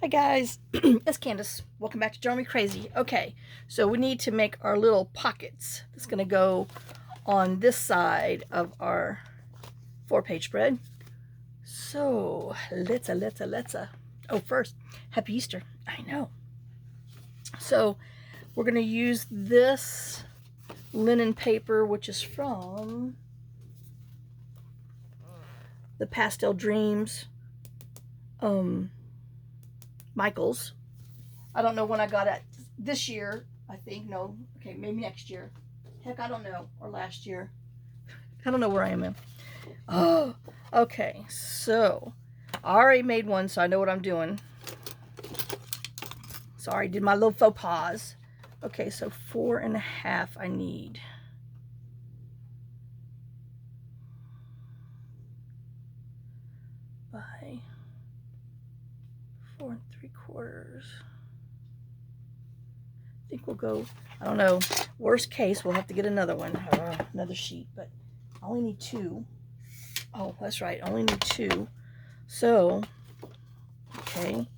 Hi guys, it's Candace. Welcome back to Driving Me Crazy. Okay, so we need to make our little pockets. That's going to go on this side of our 4-page spread. So let's. Oh, first, Happy Easter. I know. So we're going to use this linen paper, which is from the Pastel Dreams Michaels. I don't know when I got it. This year, I think. No. Okay, maybe next year. Heck, I don't know. Or last year. I don't know where I am in. Oh, okay. So, I already made one, so I know what I'm doing. Sorry, did my little faux pas. Okay, so 4.5 I need. By 4 3/4. I think we'll go, I don't know, worst case, we'll have to get another one, another sheet, but I only need 2. Oh, that's right, I only need 2. So, okay.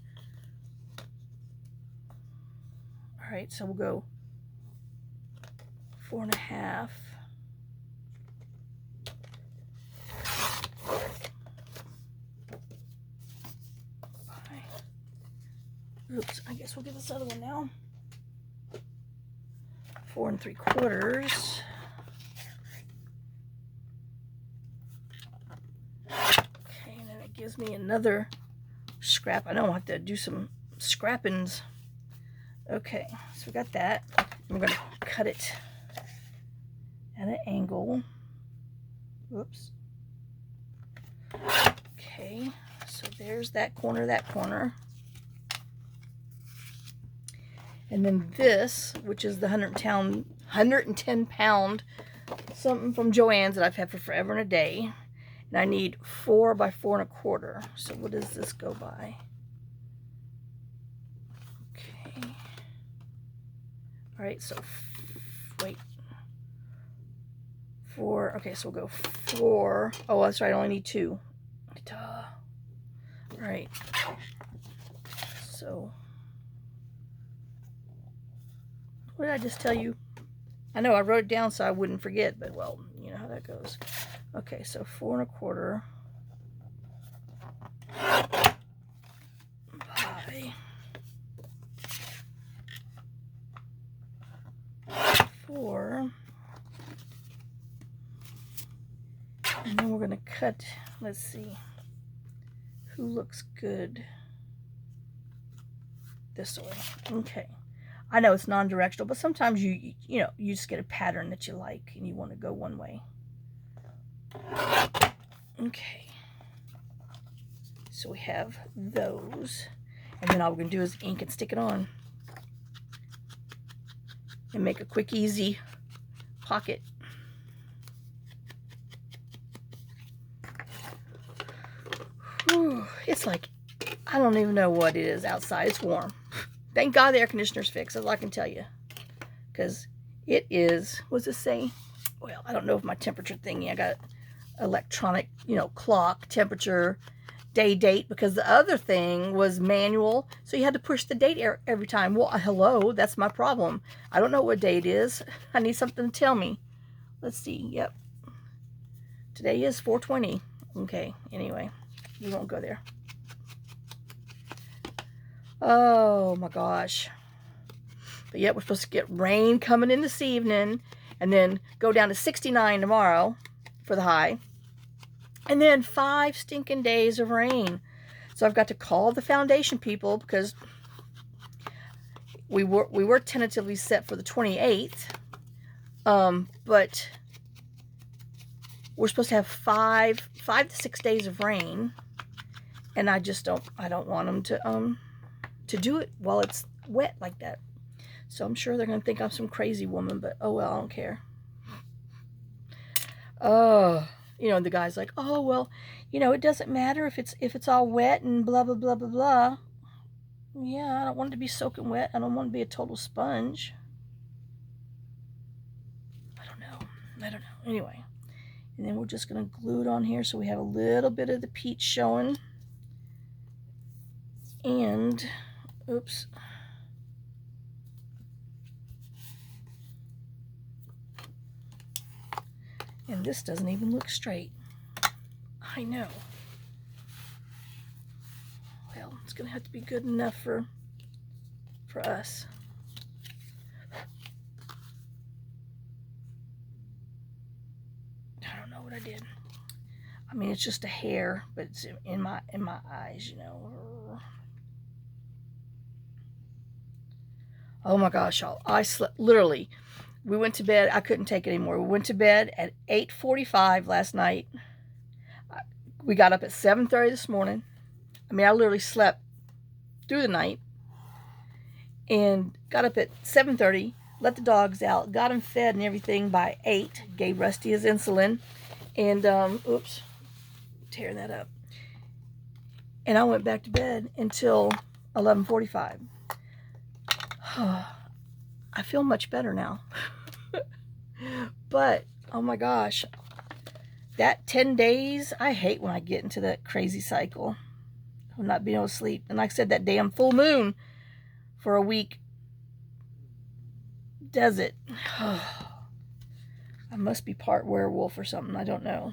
All right, so we'll go 4.5. Oops, I guess we'll get this other one now. 4 3/4. Okay, and then it gives me another scrap. I know I'll have to do some scrappings. Okay, so we got that. We're going to cut it at an angle. Whoops. Okay, so there's that corner. And then this, which is the 110 pound something from Joann's that I've had for forever and a day. And I need 4 by 4 1/4. So what does this go by? Okay. All right, so wait. 4. Okay, so we'll go 4. Oh, that's right, I only need 2. Duh. All right. So what did I just tell you? I know I wrote it down so I wouldn't forget, but well, you know how that goes. Okay, so 4 1/4 by 4. And then we're going to cut, let's see, who looks good this way. Okay. I know it's non-directional, but sometimes you just get a pattern that you like and you want to go one way. Okay. So we have those. And then all we're going to do is ink and stick it on. And make a quick, easy pocket. Whew, it's like, I don't even know what it is outside. It's warm. Thank God the air conditioner's fixed, that's all I can tell you. Because it is, what does it say? Well, I don't know if my temperature thingy, I got electronic, clock, temperature, day, date, because the other thing was manual, so you had to push the date every time. Well, hello, that's my problem. I don't know what day it is. I need something to tell me. Let's see, yep. Today is 4/20. Okay, anyway, we won't go there. Oh my gosh. But yet we're supposed to get rain coming in this evening and then go down to 69 tomorrow for the high. And then 5 stinking days of rain. So I've got to call the foundation people because we were tentatively set for the 28th. But we're supposed to have 5 to 6 days of rain. And I don't want them to do it while it's wet like that. So I'm sure they're going to think I'm some crazy woman, but oh well, I don't care. Oh, the guy's like, oh, well, it doesn't matter if it's all wet and blah, blah, blah, blah, blah. Yeah, I don't want it to be soaking wet. I don't want to be a total sponge. I don't know. Anyway, and then we're just going to glue it on here so we have a little bit of the peach showing. And, oops. And this doesn't even look straight. I know. Well, it's going to have to be good enough for us. I don't know what I did. I mean, it's just a hair, but it's in my eyes, you know. Oh my gosh, y'all. I slept, literally, we went to bed. I couldn't take it anymore. We went to bed at 8:45 last night. We got up at 7:30 this morning. I mean, I literally slept through the night and got up at 7:30, let the dogs out, got them fed and everything by 8, gave Rusty his insulin, and, oops, tearing that up. And I went back to bed until 11:45. I feel much better now. But, oh my gosh, that 10 days, I hate when I get into that crazy cycle of not being able to sleep. And like I said, that damn full moon for a week does it. I must be part werewolf or something. I don't know.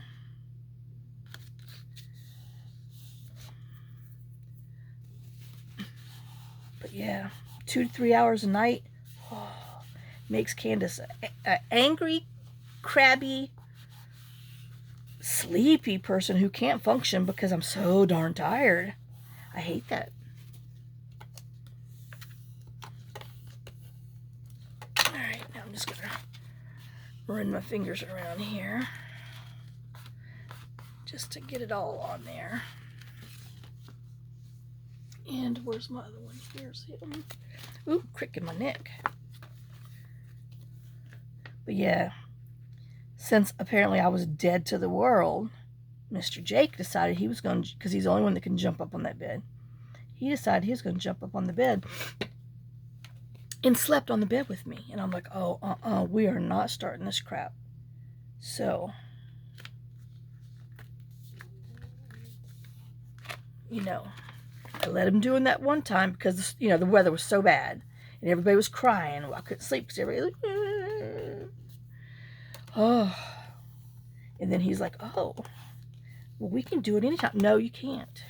But yeah, 2 to 3 hours a night makes Candace an angry, crabby, sleepy person who can't function because I'm so darn tired. I hate that. Alright, now I'm just going to run my fingers around here just to get it all on there. And where's my other one? Here's him. Ooh, crick in my neck. But yeah, since apparently I was dead to the world, Mr. Jake decided he was going to, because he's the only one that can jump up on that bed. He decided he was going to jump up on the bed and slept on the bed with me. And I'm like, oh, we are not starting this crap. So, you know, I let him do it that one time because, you know, the weather was so bad. And everybody was crying. Well, I couldn't sleep because everybody was like, oh. And then he's like, oh, well, we can do it anytime. No, you can't.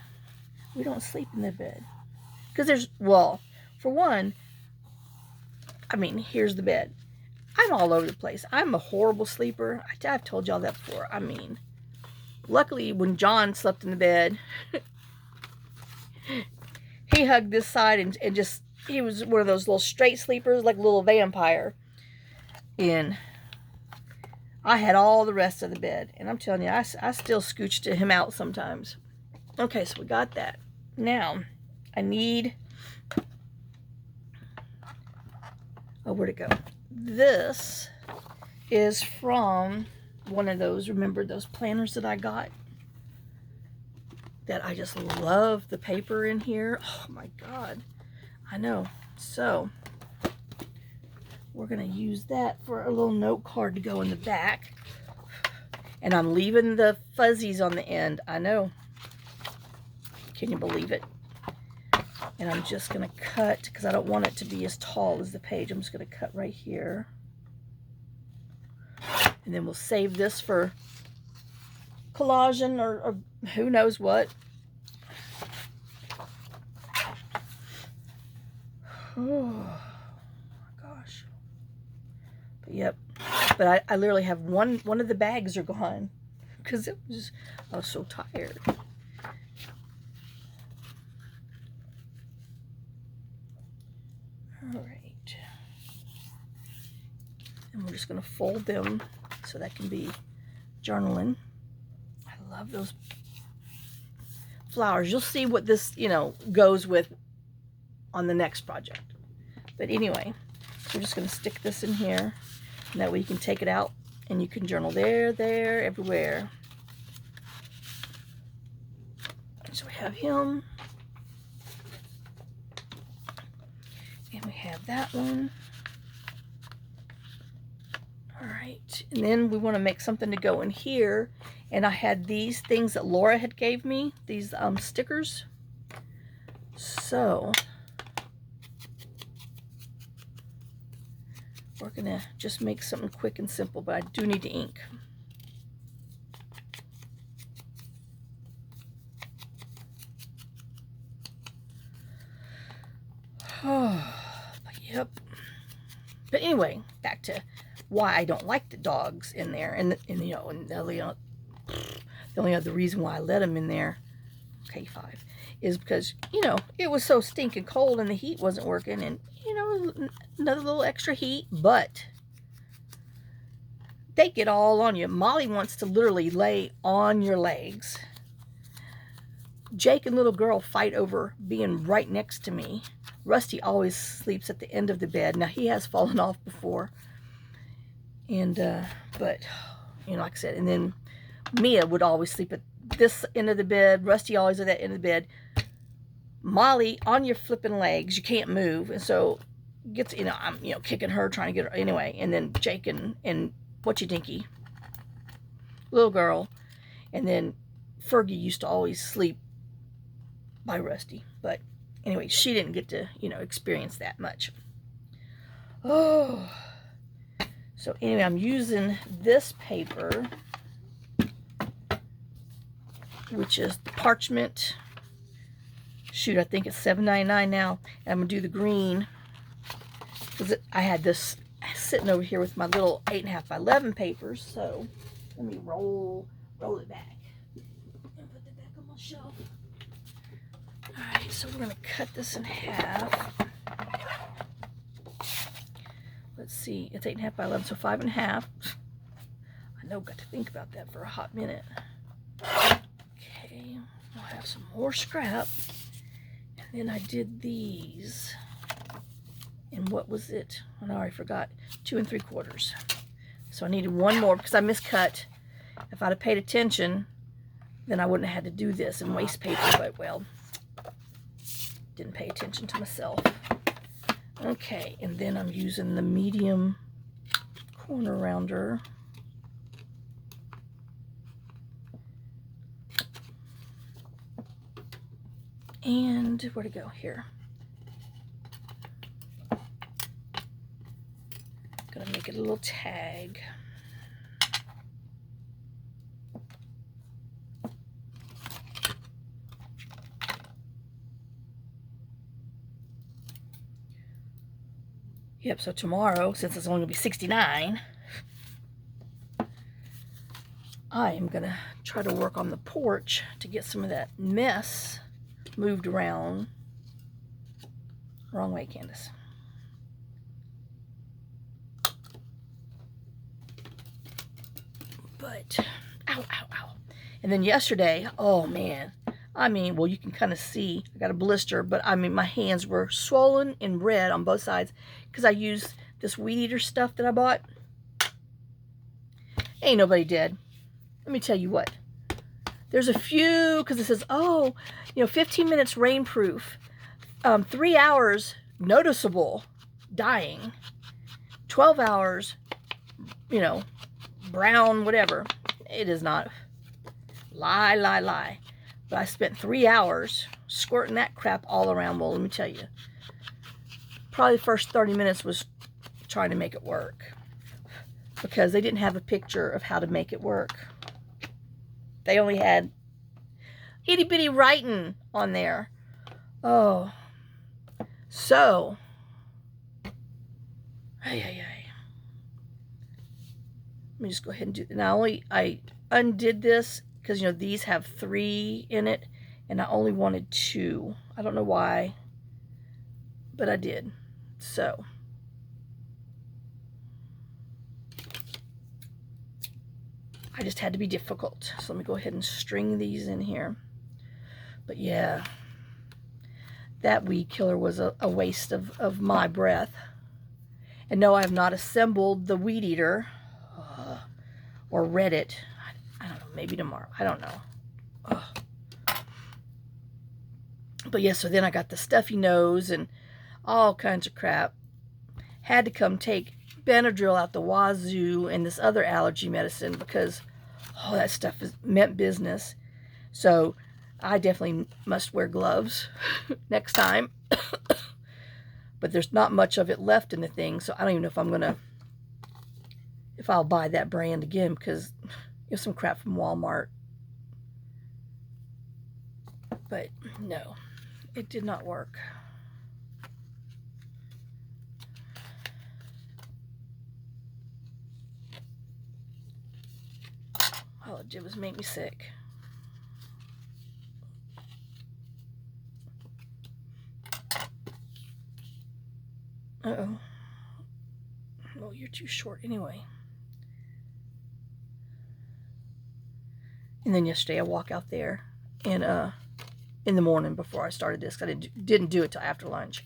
We don't sleep in the bed. Because there's, well, for one, I mean, here's the bed. I'm all over the place. I'm a horrible sleeper. I've told y'all that before. I mean, luckily when John slept in the bed, he hugged this side and just, he was one of those little straight sleepers, like a little vampire. And I had all the rest of the bed. And I'm telling you, I still scooched him out sometimes. Okay, so we got that. Now, I need, oh, where'd it go? This is from one of those, remember those planners that I got? That I just love the paper in here. Oh my God. I know. So, we're going to use that for a little note card to go in the back. And I'm leaving the fuzzies on the end. I know. Can you believe it? And I'm just going to cut, because I don't want it to be as tall as the page. I'm just going to cut right here. And then we'll save this for collaging or who knows what. Oh my gosh. But yep. But I literally have one of the bags are gone. Because I was so tired. Alright. And we're just going to fold them so that can be journaling. I love those flowers. You'll see what this, you know, goes with on the next project. But anyway, we're just going to stick this in here. And that way you can take it out and you can journal there, everywhere. So we have him. And we have that one. Alright, and then we want to make something to go in here. And I had these things that Laura had gave me, these stickers. So we're gonna just make something quick and simple, but I do need the ink. Oh, yep. But anyway, back to why I don't like the dogs in there, and you know, and the only other reason why I let them in there, K5, is because, you know, it was so stinking cold and the heat wasn't working, and, you know, another little extra heat, but they get all on you. Molly wants to literally lay on your legs. Jake and little girl fight over being right next to me. Rusty always sleeps at the end of the bed. Now, he has fallen off before. And, but, you know, like I said, and then Mia would always sleep at this end of the bed. Rusty always at that end of the bed. Molly on your flipping legs. You can't move. And so, gets, you know, I'm, you know, kicking her, trying to get her, anyway. And then Jake and Whatcha Dinky, little girl. And then Fergie used to always sleep by Rusty. But anyway, she didn't get to, you know, experience that much. Oh. So anyway, I'm using this paper, which is parchment. Shoot, I think it's $7.99 now. And I'm going to do the green, because I had this sitting over here with my little 8.5 by 11 papers. So let me roll it back and put it back on my shelf. Alright, so we're going to cut this in half. Let's see, it's 8.5 by 11, so 5.5. I know, got to think about that for a hot minute. Okay, I'll have some more scrap. And then I did these. And what was it? Oh, no, I forgot. 2 3/4. So I needed one more because I miscut. If I'd have paid attention, then I wouldn't have had to do this in waste paper, but well, didn't pay attention to myself. Okay, and then I'm using the medium corner rounder. And where'd it go? Here. Gonna make it a little tag. Yep, so tomorrow, since it's only going to be 69, I am going to try to work on the porch to get some of that mess moved around. Wrong way, Candace. But, ow, ow, ow. And then yesterday, oh man, I mean, well, you can kind of see, I got a blister, but I mean, my hands were swollen and red on both sides because I used this weed eater stuff that I bought. Ain't nobody dead. Let me tell you what. There's a few, because it says, oh, you know, 15 minutes rainproof, 3 hours noticeable dying, 12 hours, you know, brown, whatever. It is not. Lie, lie, lie. But I spent 3 hours squirting that crap all around. Well, let me tell you. Probably the first 30 minutes was trying to make it work. Because they didn't have a picture of how to make it work. They only had itty bitty writing on there. Oh. So. Let me just go ahead and do it. Now, I undid this because, you know, these have 3 in it, and I only wanted 2. I don't know why, but I did. So, I just had to be difficult. So let me go ahead and string these in here. But yeah, that weed killer was a waste of my breath. And no, I have not assembled the weed eater or read it. I don't know, maybe tomorrow. I don't know. But yeah, so then I got the stuffy nose and all kinds of crap. Had to come take Benadryl out the wazoo and this other allergy medicine because, oh, that stuff meant business. So I definitely must wear gloves next time. But there's not much of it left in the thing, so I don't even know if I'm gonna, if I'll buy that brand again, because it's some crap from Walmart. But no, it did not work. All it did was make me sick. Uh-oh. Well, you're too short anyway. And then yesterday I walk out there and in the morning before I started this. I didn't do it till after lunch.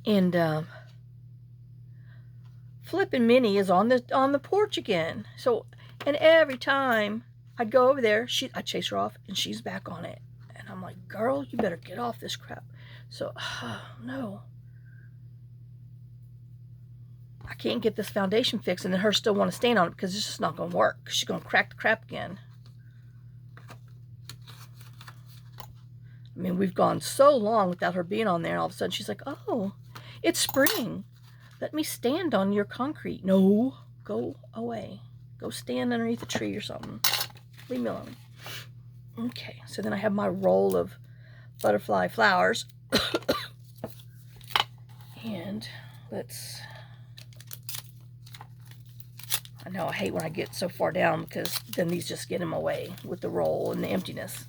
And flipping Minnie is on the porch again. So, and every time I'd go over there, I'd chase her off, and she's back on it. And I'm like, girl, you better get off this crap. So, no. I can't get this foundation fixed, and then her still want to stand on it because it's just not going to work. She's going to crack the crap again. I mean, we've gone so long without her being on there, and all of a sudden she's like, oh, it's spring. Let me stand on your concrete. No, go away. Go stand underneath a tree or something. Leave me alone. Okay, so then I have my roll of butterfly flowers. And let's... I know I hate when I get so far down because then these just get in my way with the roll and the emptiness.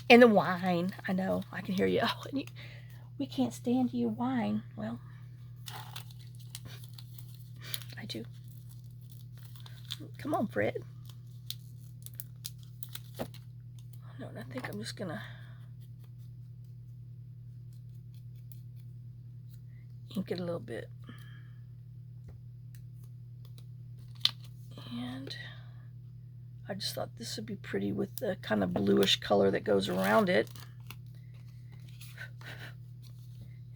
And the wine. I know. I can hear you. Oh, we can't stand your wine. Well, I do. Come on, Fred. No, I think I'm just going to ink it a little bit. And I just thought this would be pretty with the kind of bluish color that goes around it.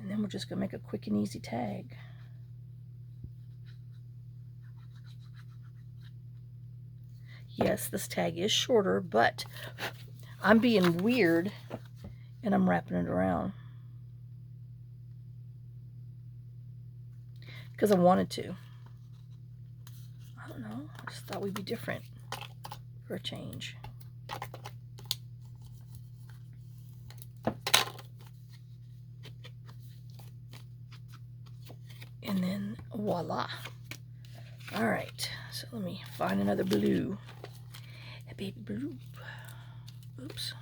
And then we're just going to make a quick and easy tag. Yes, this tag is shorter, but I'm being weird and I'm wrapping it around. Because I wanted to. I don't know. I just thought we'd be different for a change. And then voila. All right. So let me find another blue. A baby blue. Oops.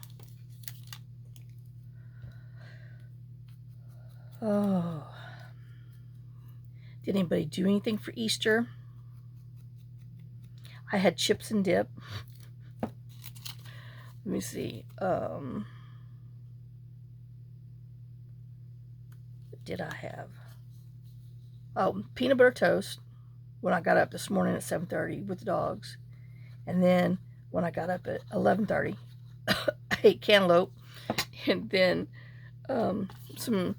Oh. Did anybody do anything for Easter? I had chips and dip. Let me see. What did I have? Oh, peanut butter toast when I got up this morning at 7:30 with the dogs. And then when I got up at 11:30, I ate cantaloupe. And then some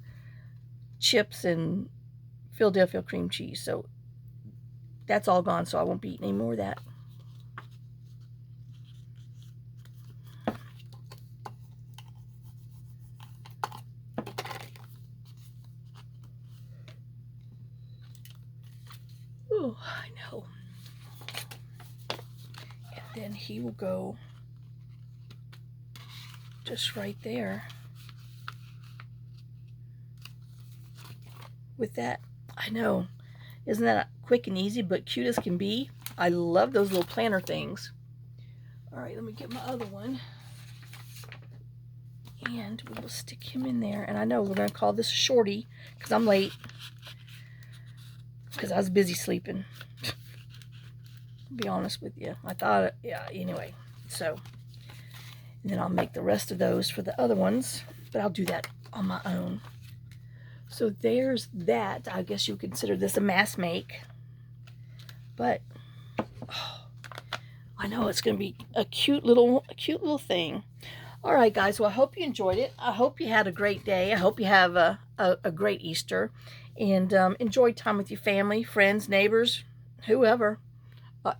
chips and Philadelphia cream cheese. So that's all gone, so I won't be eating any more of that. Oh, I know. And then he will go just right there with that. I know. Isn't that quick and easy, but cute as can be? I love those little planner things. All right, let me get my other one. And we will stick him in there. And I know we're going to call this a shorty because I'm late. Because I was busy sleeping. To be honest with you. I thought, yeah, anyway. So, and then I'll make the rest of those for the other ones. But I'll do that on my own. So there's that. I guess you consider this a mass make. But, oh, I know it's going to be a cute little thing. All right, guys. Well, I hope you enjoyed it. I hope you had a great day. I hope you have a great Easter. And enjoy time with your family, friends, neighbors, whoever.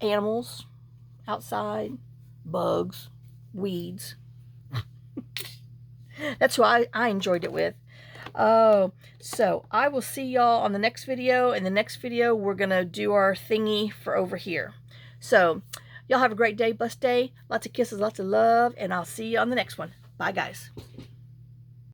Animals outside. bugs, weeds. That's who I enjoyed it with. Oh, so I will see y'all on the next video. In the next video, we're going to do our thingy for over here. So, y'all have a great day, blessed day. Lots of kisses, lots of love, and I'll see you on the next one. Bye, guys.